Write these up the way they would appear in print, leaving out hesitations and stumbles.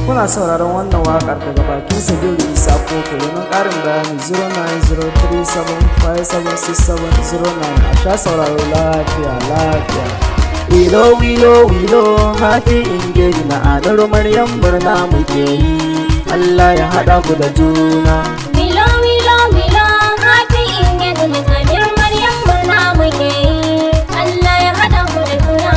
Kuna sauraron wannan waƙar daga bakin Sabiru Isa Koko. Domin ƙarin bayani 09037576709. A sha sauraro lafiya lafiya. Wilo wilo wilo happy engage na adar Maryam murna muke yi. Allah ya haɗa ku da juna. Wilo wilo wilo happy engage na adar Maryam murna muke yi. Allah ya haɗa ku da juna.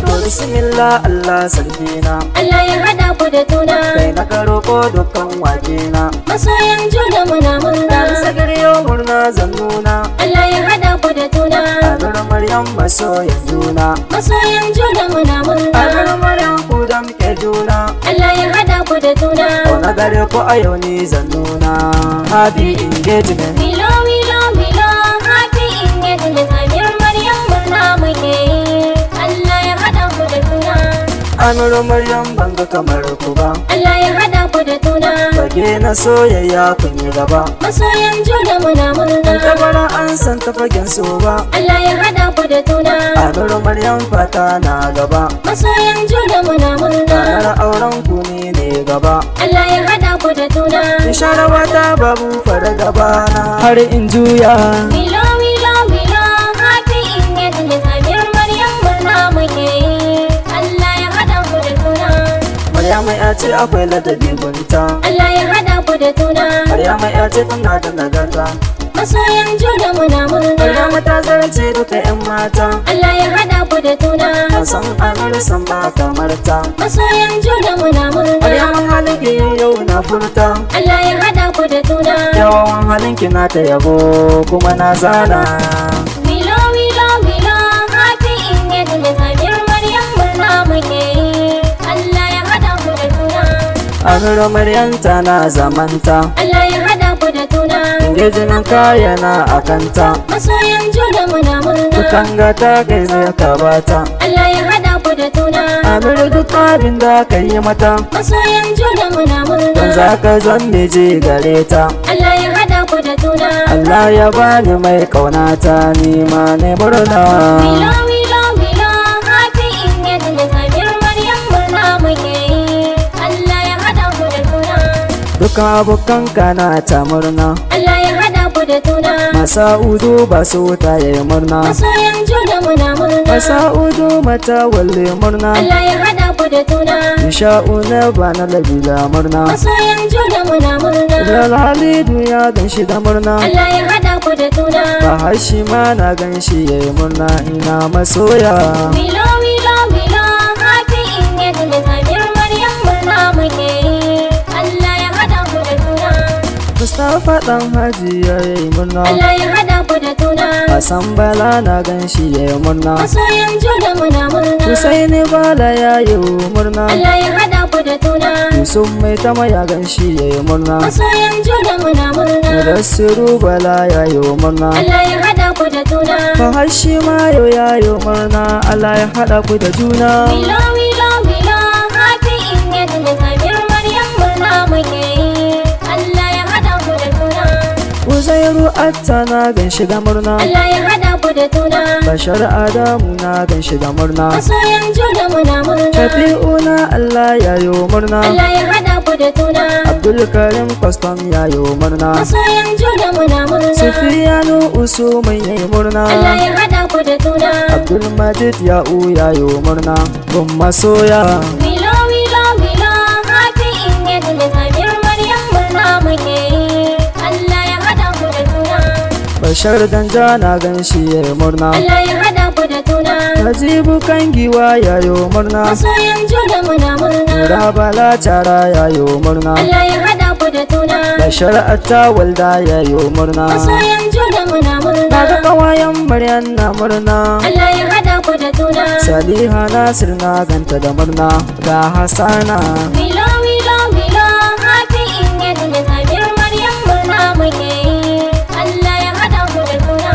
To bismillah Allah sarkina. Allah ya haɗa ku da juna. Kai na karo ko dukkan wajena. Masoyan juna muna murna. Sagariyo murna zannuna. Allah ya haɗa ku da juna. Adar Maryam masoyan juna. Masoyan juna muna murna. Adar Maryam ku da muke juna. Allah ya haɗa ku da juna. Wani gare ko a yau ni zannuna. Happy engagement. Wilo wilo wilo happy engage na adar Maryam murna muke yi. Allah ya haɗa ku da juna. Amir Maryam banga kamar ku ba. Allah ya haɗa ku da juna. Fage na soyayya kun yi gaba. Masoyan juna muna murna. Tabara an san ta fagen so ba. Allah ya haɗa ku da juna. Amir Maryam fata na gaba. Masoyan juna muna murna. Ranar auren ku ne gaba. Allah ya haɗa ku da juna. Ishara wata babu fara gaba na. Har in juya. Wilo wilo wilo happy engage na adar Maryam murna muke yi. Allah ya haɗa ku da juna. Maryama ya ce akwai ladabi gunta. Allah ya haɗa ku da juna. Maryama ya ce tana da nagarta. Masoyan juna muna murna. Maryama ta zarce duka 'yan mata. Allah ya haɗa ku da juna. A san Amir san ba kamar ta. Masoyan juna muna murna. Maryama halinki yau na furta. Allah ya haɗa ku da juna. Yawan halinki na ta yabo kuma na zana. Wilo wilo wilo happy engage na adar Maryam murna muke yi. Allah ya haɗa ku da juna. Amir Maryam tana zamanta. Allah ya haɗa ku da juna. Engagement kaya na akanta. Masoyan juna muna murna. Dukan gata kai zai kabata. Allah ya haɗa ku da juna. Amir duk abin da ka yi mata. Masoyan juna muna murna. Don za ka zan miji gare ta. Allah ya haɗa ku da juna. Allah ya bani mai kaunata ni ma ne murna. Wilo wilo wilo happy engage na adar Maryam murna muke yi. Allah ya haɗa ku da juna. Dukan abokan kana ta murna. Allah ya haɗa ku da juna. Masa'udu ba su ta yi murna. Masoyan juna muna murna. Masa'udu mata walle murna. Allah ya haɗa ku da juna. Isha'u na ba na labila murna. Masoyan juna muna murna. Ral Halidu ya gan shi da murna. Allah ya haɗa ku da juna. Ba hashi ma na gan shi ya yi murna ina masoya. Wilo wilo wilo happy engage na adar Maryam murna muke yi. Allah ya haɗa ku da juna. Mustapha ɗan Haji ya yi murna. Allah ya haɗa ku da juna. Hassan Bala na gan shi ya yi murna. Masoyan juna muna murna. Husaini Bala ya yi murna. Allah ya haɗa ku da juna. Yusuf mai tama ya gan shi ya yi murna. Masoyan juna muna murna. Mudassiru Bala ya yi murna. Allah ya haɗa ku da juna. Fahashi ma yau ya yi murna. Allah ya haɗa ku da juna. Wilo wilo wilo happy engage na adar Maryam murna muke yi. Allah ya haɗa ku da juna. Uzairu Atta na gan shi da murna. Allah ya haɗa ku da juna. Bashar Adamu na gan shi da murna. Masoyan juna muna murna. Shafi'u na Allah ya yi murna. Allah ya haɗa ku da juna. Abdul Karim Kwastam ya yi murna. Masoyan juna muna murna. Sufiyanu Usman ya yi murna. Allah ya haɗa ku da juna. Abdul Majid Ya'u ya yi murna. Gun masoya. Wilo wilo wilo happy engage na adar Maryam murna muke yi. Allah ya haɗa ku da juna. Bashar Danja na gan shi ya yi murna. Allah ya haɗa ku da juna. Najibu Kangiwa ya yi murna. Masoyan juna muna murna. Nura Bala Tara ya yi murna. Allah ya haɗa ku da juna. Bashar Atta Walda ya yi murna. Masoyan juna muna murna. Na ga kawayen Maryam na murna. Allah ya haɗa ku da juna. Saliha Nasir na ganta da murna. Ga Hassana. Wilo wilo wilo happy engage na adar Maryam murna muke yi. Allah ya haɗa ku da juna.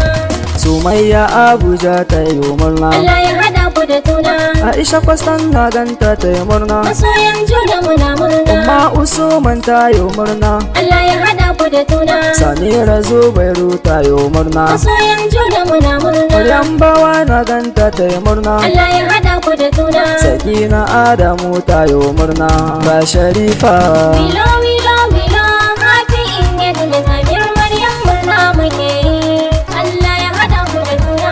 Sumayya Abuja ta yi murna. Allah ya haɗa ku da juna. Aisha Kwastan na ganta ta yi murna. Masoyan juna muna murna. Umma Usman tayo murna, Allah ya hada ku da juna. Samira Zubairu tayo murna, Masoyan juna muna murna. Maryam Bawa na ganta tayi murna, Allah ya hada ku da juna. Sakina Adamu tayo murna, ga Sharifa Wilo wilo wilo happy engagement Samir Maryam murna muke yi. Allah ya hada ku da juna.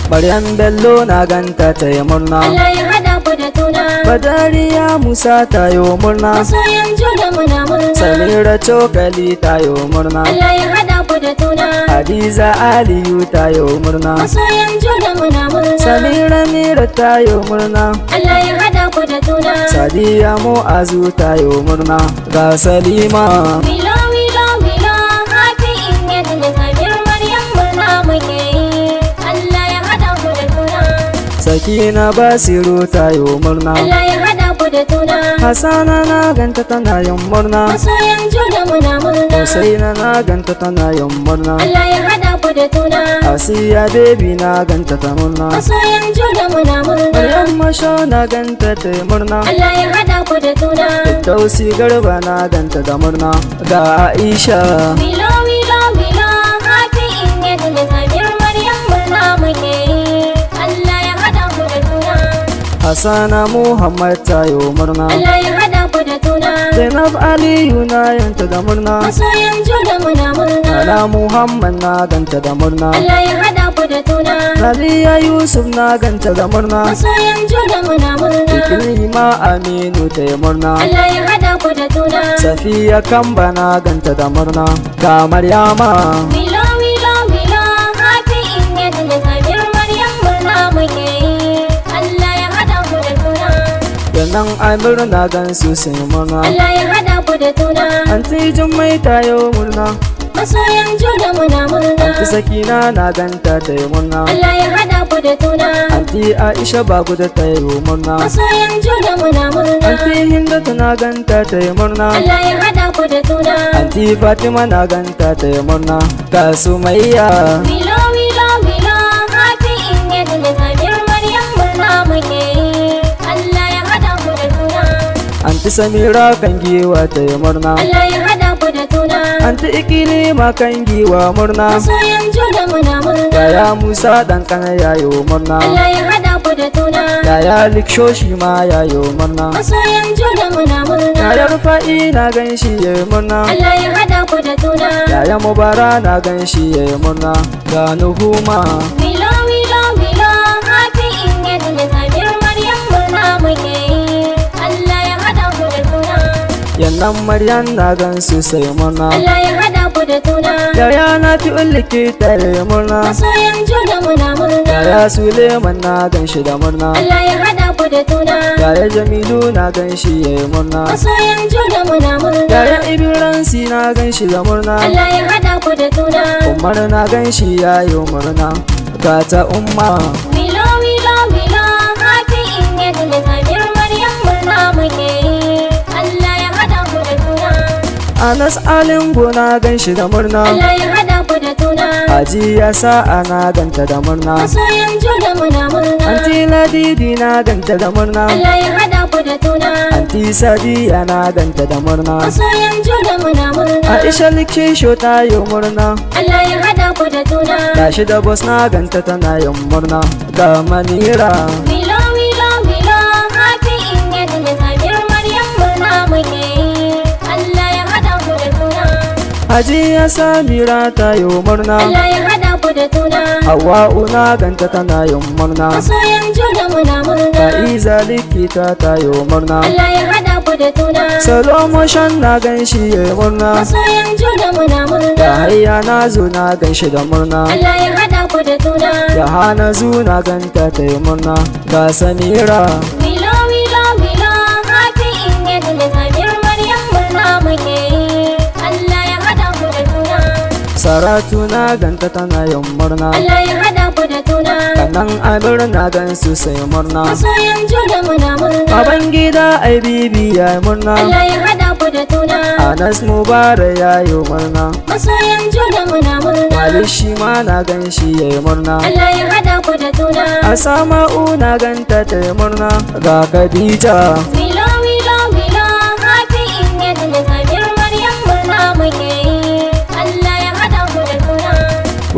Maryam Bello na ganta tayi murna, Allah ya hada ku da juna. Badariya Musa tayo murna, Masoyan juna muna murna. Samira Cokali tayo murna, Allah ya hada ku da juna. Hadiza Aliyu tayo murna, Masoyan juna muna murna. Samira Mira tayo murna, Allah ya hada ku da juna. Sadiya Mu'azu tayo murna, ga Salima Wilo wilo wilo happy engagement Samir Maryam murna muke yi. Allah ya hada ku da juna. Sakina Basiru tayo murna, Allah ya hada ku da juna. Hassana na ganta tana yin murna, Masoyan juna muna murna. Husaina na ganta tana yin murna, Allah ya hada ku da juna. Asiya Baby na ganta ta murna, Masoyan juna muna murna. Maryam Masho na ganta ta yi murna, Allah ya hada ku da juna. Dausi Garba na ganta da murna, ga Aisha Wilo wilo wilo happy engagement Samir Maryam murna muke yi. Allah ya hada ku da juna. Hassana Muhammad tayo murna, Allah ya hada ku da juna. Zainab Aliyu na yanta da murna, Masoyan juna muna murna. Ala Muhammad na ganta da murna, Allah ya hada ku da juna. Nadiya Yusuf na ganta da murna, Masoyan juna muna murna. Ikrima Aminu ta yi murna, Allah ya hada ku da juna. Safiya Kamba na ganta da murna, ga Maryama Wilo wilo wilo happy engagement Samir Maryam murna muke yi. Allah ya hada ku da juna. Yanan Amir na gansu sun yi murna, Allah ya hada ku da juna. Anti Jummai tayo murna, Masoyan juna muna murna. Anti Sakina na ganta ta yi murna, Allah ya hada ku da juna. Anti Aisha Baguda ta yi murna, Masoyan juna muna murna. Anti Hindatu na ganta ta yi murna, Allah ya hada ku da juna. Anti Fatima na ganta ta yi murna, ga Sumayya Wilo wilo wilo happy engagement Samir Maryam murna muke yi. Allah ya hada ku da juna. Anti Samira kan giwa ta yi murna, Allah ya hada ku da juna. Anti Ikilima kan giwa murna, Masoyan juna muna murna. Yaya Musa dan kana yayo murna, Allah ya hada ku da juna. Yaya Liksho shi ma yayo murna, Masoyan juna muna murna. Yaya Rufa'i na ganshi yayi murna, Allah ya hada ku da juna. Yaya Mubara na ganshi yayi murna, ga Nuhuma Wilo wilo wilo happy engagement Samir Maryam murna muke yi. Allah ya hada ku da juna. yannan Maryam na gansu sai murna, Allah ya hada ku da juna. Yaya na fi ulike ta yi murna, Masoyan juna muna murna. Yaya Suleiman na ganshi da murna, Allah ya hada ku da juna. Yaya Jamilu na ganshi yayi murna, Masoyan juna muna murna. Yaya Ibiransi na ganshi da murna, Allah ya hada ku da juna. Umar na ganshi yayi murna, ga ta Umma Wilo wilo wilo happy engagement Samir Maryam murna muke yi. Allah ya hada ku da juna. Anas Alingo na ganshi da murna, Allah ya hada ku da juna. Haji ya sa'a na ganta da murna, Masoyan juna muna murna. Anti Ladidi na ganta da murna, Allah ya hada ku da juna. Anti Sadiya na ganta da murna, Masoyan juna muna murna. Aisha Likisho ta yi murna, Allah ya hada ku da juna. Gashi da Bos na ganta tana yin murna, ga Manira Wilo wilo wilo happy engagement Samir Maryam murna muke yi. Allah ya hada ku da juna. Hajiya Samira ta yi murna, Allah ya hada ku da juna. Hawa'u na ganta tana yin murna, Masoyan juna muna murna. Fa'iza Likita ta yi murna, Allah ya hada ku da juna. Salomoshan na ganshi yayi murna, Masoyan juna muna da murna. hayya na zo na ganshi da murna, Allah ya hada ku da juna. da hana zu na ganta ta yi murna, ga Samira Wilo wilo wilo happy engagement Samir Maryam murna muke yi. Allah ya hada ku da juna. Saratu na ganta tana yin murna, Allah ya hada ku da juna. kanan Amir na gansu sai murna, Masoyan juna muna murna. baban gida ai bibi ya yi murna, Allah ya hada ku da juna. Anas Mubarak ya yi murna, Masoyan juna muna murna. Walid shi ma na ganshi ya yi murna, Allah ya hada ku da juna. Asama'u na ganta ta yi murna, ga Khadija Wilo wilo wilo happy engagement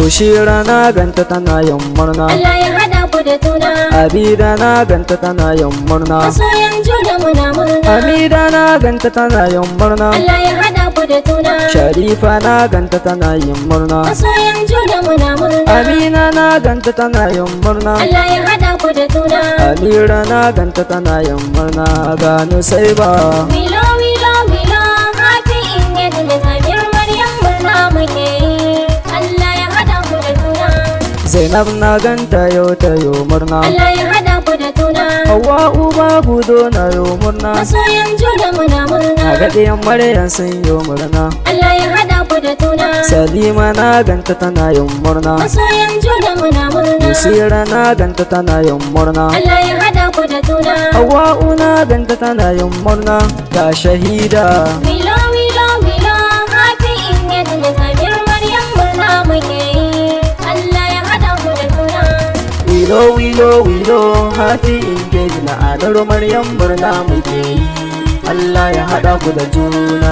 Bushira na ganta tana yin murna, Allah ya hada ku da juna. Abida na ganta tana yin murna, Masoyan juna muna murna. Amida na ganta tana yin murna, Allah ya hada ku da juna. Sharifa na ganta tana yin murna, Masoyan juna muna murna. Amina na ganta tana yin murna, Allah ya hada ku da juna. Amira na ganta tana yin murna, gano sai ba. Wilo wilo wilo happy engagement Samir Maryam murna muke yi. Allah ya hada ku da juna. Zainab na ganta yau ta yo murna, Allah ya hada ku da juna. Hawwa uba gudo na yo murna, Masoyan juna muna murna. na ga ɗiyan Maryam sun yo murna, Allah ya hada ku da juna. Salima na ganta tana yin murna, Masoyan juna muna murna. Musira na ganta tana yin murna, Allah ya hada ku da juna. Hawwa'u na ganta tana yin murna, ga shahida. Wilo wilo wilo happy engagement Samir Maryam murna muke yi. Allah ya hada ku da juna. Wilo wilo wilo happy engagement na adaro Maryam murna muke yi. Allah ya haɗa ku da juna.